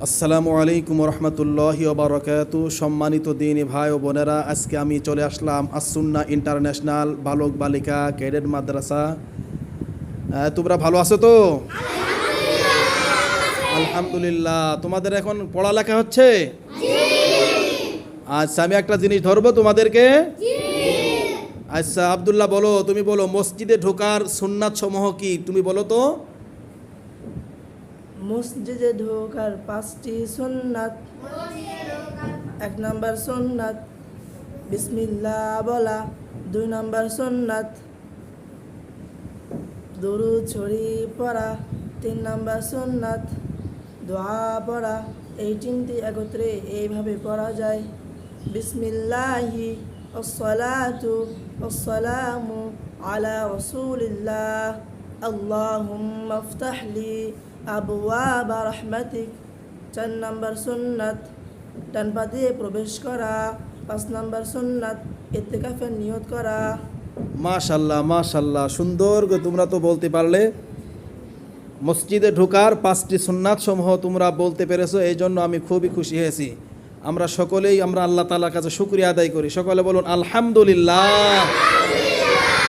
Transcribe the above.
আসসালামু আলাইকুম রহমতুল্লাহি ওয়া বারাকাতু। সম্মানিত দিনী ভাই ও বোনেরা, আজকে আমি চলে আসলাম আসুন্নাহ ইন্টারন্যাশনাল বালক বালিকা ক্যাডেট মাদ্রাসা। তোমরা ভালো আছো তো? আলহামদুলিল্লাহ। তোমাদের এখন পড়ালেখা হচ্ছে? আচ্ছা, আমি একটা জিনিস ধরবো তোমাদেরকে। আচ্ছা আব্দুল্লাহ, বলো, তুমি বলো মসজিদে ঢোকার সুন্নাত সমূহ কি, তুমি বলো তো। মসজিদে ঢোকার 5টি সুন্নাত। 1 নাম্বার সুন্নাত বিসমিল্লাহ বলা। 2 নাম্বার সুন্নাত দুরূদ শরীফ পড়া। 3 নাম্বার সুন্নাত দোয়া পড়া। এই 3টি একত্রে এইভাবে পড়া যায়: বিসমিল্লাহি আসসালাতু ওয়াসসালামু আলা রাসূলিল্লাহ, আল্লাহুম্মা ইফতাহলি আবওয়াবা রাহমাতিক। 4 নাম্বার সুন্নাত ডান পা দিয়ে প্রবেশ করা। 5 নাম্বার সুন্নাত ইতিকাফের নিয়ত করা। মাশাল্লাহ মাশাল্লাহ, সুন্দর করে তোমরা তো বলতে পারলে। মসজিদে ঢোকার 5টি সুন্নাত সমূহ তোমরা বলতে পেরেছো, এই জন্য আমি খুবই খুশি হয়েছি। আমরা সকলেই আল্লাহ তাআলার কাছে শুকরিয়া আদায় করি। সকলে বলুন আলহামদুলিল্লাহ।